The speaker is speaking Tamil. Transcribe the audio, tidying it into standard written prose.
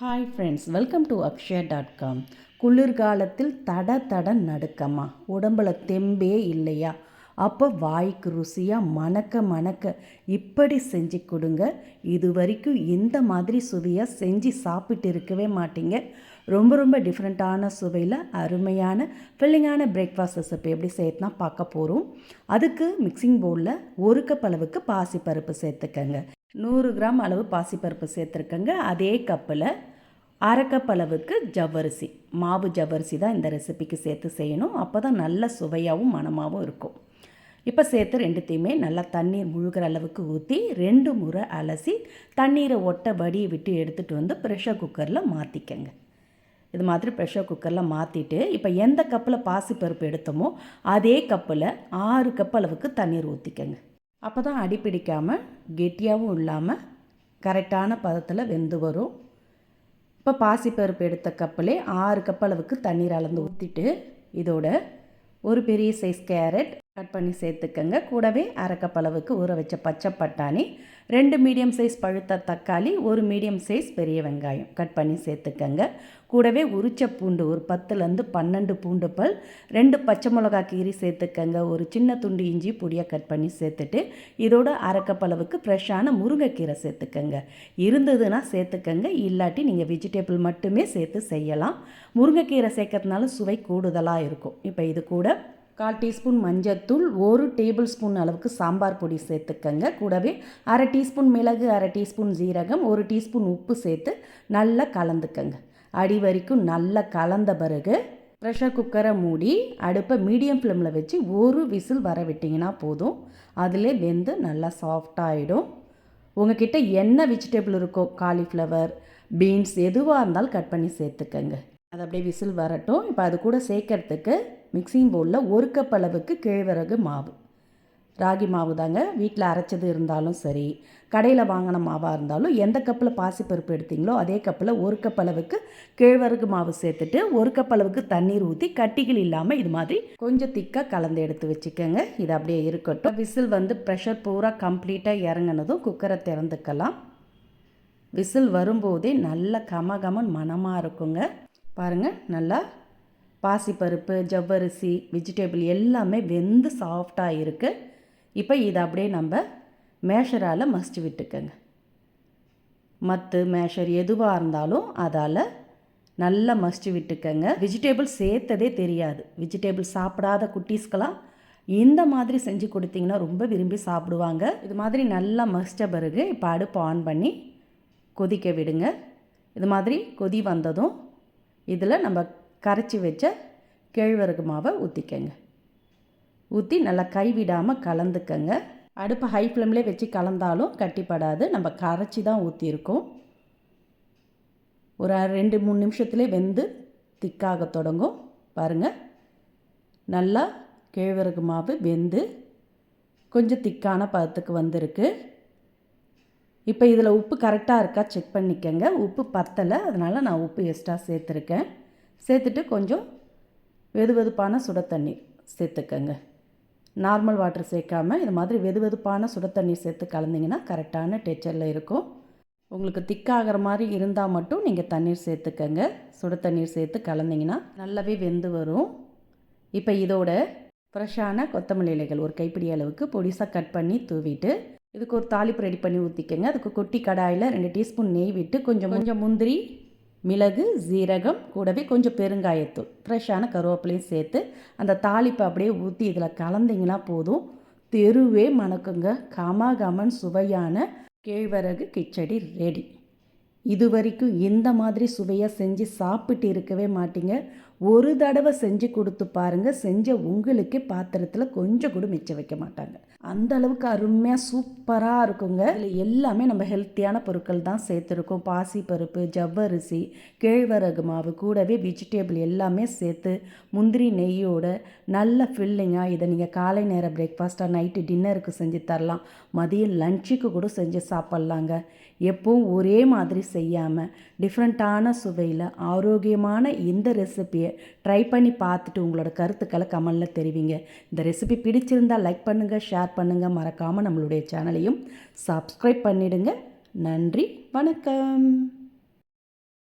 ஹாய் ஃப்ரெண்ட்ஸ், வெல்கம் டு அக்ஷயா.com. குளிர்காலத்தில் தட நடுக்கமா, உடம்புல தெம்பே இல்லையா, அப்போ வாய்க்கு ருசியாக மணக்க இப்படி செஞ்சு கொடுங்க. இது வரைக்கும் இந்த மாதிரி சுவையாக செஞ்சு சாப்பிட்டு இருக்கவே மாட்டீங்க. ரொம்ப டிஃப்ரெண்ட்டான சுவையில் அருமையான ஃபில்லிங்கான பிரேக்ஃபாஸ்ட் ரெசிபி எப்படி செய்யறதுனா பார்க்க போகிறோம். அதுக்கு மிக்சிங் பவுலில் 1 கப் அளவுக்கு பாசிப்பருப்பு சேர்த்துக்கங்க. 100 கிராம் அளவு பாசிப்பருப்பு சேர்த்துருக்கங்க. அதே கப்பில் 1/2 கப் அளவுக்கு ஜவ்வரிசி, மாவு ஜவ்வரிசி தான் இந்த ரெசிபிக்கு சேர்த்து செய்யணும். அப்போ தான் நல்ல சுவையாகவும் மணமாகவும் இருக்கும். இப்போ சேர்த்து ரெண்டுத்தையுமே நல்லா தண்ணீர் முழுகிற அளவுக்கு ஊற்றி 2 முறை அலசி தண்ணீரை வடியை விட்டு எடுத்துகிட்டு வந்து ப்ரெஷர் குக்கரில் மாற்றிக்கங்க. இது மாதிரி ப்ரெஷர் குக்கரில் மாற்றிட்டு இப்போ எந்த கப்பில் பாசிப்பருப்பு எடுத்தோமோ அதே கப்பில் 6 கப் அளவுக்கு தண்ணீர் ஊற்றிக்கங்க. அப்போ தான் அடிப்பிடிக்காமல் கெட்டியாகவும் இல்லாமல் கரெக்டான பதத்தில் வெந்து வரும். இப்போ பாசிப்பருப்பு எடுத்த கப்பிலே 6 கப் அளவுக்கு தண்ணீர் அளந்து ஊற்றிட்டு இதோட ஒரு பெரிய சைஸ் கேரட் கட் பண்ணி சேர்த்துக்கங்க. கூடவே 1/2 கப் அளவுக்கு ஊற வச்ச பச்சை பட்டாணி, 2 மீடியம் சைஸ் பழுத்த தக்காளி, 1 மீடியம் சைஸ் பெரிய வெங்காயம் கட் பண்ணி சேர்த்துக்கங்க. கூடவே உரிச்ச பூண்டு ஒரு 10லேருந்து 12 பூண்டு பல், 2 பச்சை மிளகா கீரி சேர்த்துக்கங்க. ஒரு சின்ன துண்டு இஞ்சி பொடியாக கட் பண்ணி சேர்த்துட்டு இதோட 1/2 கப் அளவுக்கு ஃப்ரெஷ்ஷான முருங்கைக்கீரை சேர்த்துக்கங்க. இருந்ததுன்னா சேர்த்துக்கங்க, இல்லாட்டி நீங்கள் வெஜிடபிள் மட்டுமே சேர்த்து செய்யலாம். முருங்கைக்கீரை சேர்க்கறதுனால சுவை கூடுதலாக இருக்கும். இப்போ இது கூட 1/4 டீஸ்பூன் மஞ்சத்தூள், 1 டேபிள் ஸ்பூன் அளவுக்கு சாம்பார் பொடி சேர்த்துக்கங்க. கூடவே 1/2 டீஸ்பூன் மிளகு, 1/2 டீஸ்பூன் ஜீரகம், 1 டீஸ்பூன் உப்பு சேர்த்து நல்லா கலந்துக்கங்க. அடி வரைக்கும் நல்லா கலந்த பிறகு ப்ரெஷர் குக்கரை மூடி அடுப்பை மீடியம் ஃப்ளேமில் வச்சு 1 விசில் வர விட்டிங்கன்னா போதும். அதிலே வெந்து நல்லா சாஃப்டாகிடும். உங்ககிட்ட என்ன வெஜிடபிள் இருக்கோ, காலிஃப்ளவர், பீன்ஸ் எதுவாக இருந்தாலும் கட் பண்ணி சேர்த்துக்கங்க. அது அப்படியே விசில் வரட்டும். இப்போ அது கூட சேர்க்கறதுக்கு மிக்சிங் பவுலில் 1 கப் அளவுக்கு கேழ்வரகு மாவு, ராகி மாவு தாங்க, வீட்டில் அரைச்சது இருந்தாலும் சரி, கடையில் வாங்கின மாவாக இருந்தாலும், எந்த கப்பில் பாசிப்பருப்பு எடுத்தீங்களோ அதே கப்பில் 1 கப் அளவுக்கு கேழ்வரகு மாவு சேர்த்துட்டு 1 கப் அளவுக்கு தண்ணீர் ஊற்றி கட்டிகள் இல்லாமல் இது மாதிரி கொஞ்சம் திக்காக கலந்து எடுத்து வச்சுக்கோங்க. இது அப்படியே இருக்கட்டும். விசில் ப்ரெஷர் பூரா கம்ப்ளீட்டாக இறங்கினதும் குக்கரை திறந்துக்கலாம். விசில் வரும்போதே நல்ல கமகமன் மணமாக இருக்குங்க. பாருங்கள், நல்லா பாசிப்பருப்பு, ஜவ்வரிசி, வெஜிடபிள் எல்லாமே வெந்து சாஃப்டாக இருக்குது. இப்போ இதை அப்படியே நம்ம மேஷரால் மசிச்சு விட்டுக்கங்க. மத்து மேஷர் எதுவாக இருந்தாலும் அதால் நல்லா மசிச்சு விட்டுக்கங்க. வெஜிடபிள் சேர்த்ததே தெரியாது. வெஜிடபிள் சாப்பிடாத குட்டீஸ்க்கெல்லாம் இந்த மாதிரி செஞ்சு கொடுத்தீங்கன்னா ரொம்ப விரும்பி சாப்பிடுவாங்க. இது மாதிரி நல்லா மசித்த பிறகு இப்போ அடுப்பு ஆன் பண்ணி கொதிக்க விடுங்க. இது மாதிரி கொதி வந்ததும் இதில் நம்ம கரைச்சி வச்ச கேழ்வரகு மாவை ஊற்றிக்கங்க. ஊற்றி நல்லா கைவிடாமல் கலந்துக்கங்க. அடுப்பு ஹை ஃப்ளேம்லேயே வச்சு கலந்தாலும் கட்டிப்படாது. நம்ம கரைச்சி தான் ஊற்றிருக்கோம். ஒரு 2-3 நிமிஷத்துலேயே வெந்து திக்காக தொடங்கும். பாருங்கள், நல்லா கேழ்வரகு மாவு வெந்து கொஞ்சம் திக்கான பதத்துக்கு வந்திருக்கு. இப்போ இதில் உப்பு கரெக்டாக இருக்கா செக் பண்ணிக்கங்க. உப்பு பத்தலை, அதனால் நான் உப்பு எக்ஸ்ட்ரா சேர்த்துருக்கேன். சேர்த்துட்டு கொஞ்சம் வெதுவெதுப்பான சுட தண்ணீர் சேர்த்துக்கங்க. நார்மல் வாட்டர் சேர்க்காமல் இது மாதிரி வெதுவெதுப்பான சுட தண்ணீர் சேர்த்து கலந்திங்கன்னா கரெக்டான டெக்ஸ்சரில் இருக்கும். உங்களுக்கு திக்காகிற மாதிரி இருந்தால் மட்டும் நீங்கள் தண்ணீர் சேர்த்துக்கங்க. சுட தண்ணீர் சேர்த்து கலந்திங்கன்னா நல்லாவே வெந்து வரும். இப்போ இதோட ஃப்ரெஷ்ஷான கொத்தமல்லி இலைகள் ஒரு கைப்பிடி அளவுக்கு பொடிசாக கட் பண்ணி தூவிட்டு இதுக்கு ஒரு தாளிப்பு ரெடி பண்ணி ஊற்றிக்கங்க. அதுக்கு கொட்டி கடாயில் 2 டீஸ்பூன் நெய் விட்டு கொஞ்சம் முந்திரி, மிளகு, ஜீரகம், கூடவே கொஞ்சம் பெருங்காயத்தூள், ஃப்ரெஷ்ஷான கருவேப்பிலையும் சேர்த்து அந்த தாளிப்பை அப்படியே ஊற்றி இதில் கலந்திங்கன்னா போதும். தெருவே மணக்குங்க. கமகமன் சுவையான கேழ்வரகு கிச்சடி ரெடி. இது வரைக்கும் இந்த மாதிரி சுவையாக செஞ்சு சாப்பிட்டு இருக்கவே மாட்டீங்க. ஒரு தடவை செஞ்சு கொடுத்து பாருங்கள். செஞ்ச உங்களுக்கே பாத்திரத்தில் கொஞ்சம் கூட மிச்சம் வைக்க மாட்டாங்க. அந்த அளவுக்கு அருமையாக சூப்பராக இருக்குங்க. இதில் எல்லாமே நம்ம ஹெல்த்தியான பொருட்கள் தான் சேர்த்துருக்கோம். பாசிப்பருப்பு, ஜவ்வரிசி, கேழ்வரகு மாவு, கூடவே வெஜிடபிள் எல்லாமே சேர்த்து முந்திரி நெய்யோட நல்ல ஃபில்லிங்காக இதை நீங்கள் காலை நேர பிரேக்ஃபாஸ்ட்டாக, நைட்டு டின்னருக்கு செஞ்சு தரலாம். மதியம் லஞ்சுக்கு கூட செஞ்சு சாப்பிட்லாங்க. எப்பவும் ஒரே மாதிரி செய்யாமல் டிஃப்ரெண்ட்டான சுவையில் ஆரோக்கியமான இந்த ரெசிபியை ட்ரை பண்ணி பார்த்துட்டு உங்களோட கருத்துக்களை கமெண்டில் தெரிவிங்க. இந்த ரெசிபி பிடிச்சிருந்தால் லைக் பண்ணுங்கள், ஷேர் பண்ணுங்கள். மறக்காமல் நம்மளுடைய சேனலையும் சப்ஸ்கிரைப் பண்ணிவிடுங்க. நன்றி, வணக்கம்.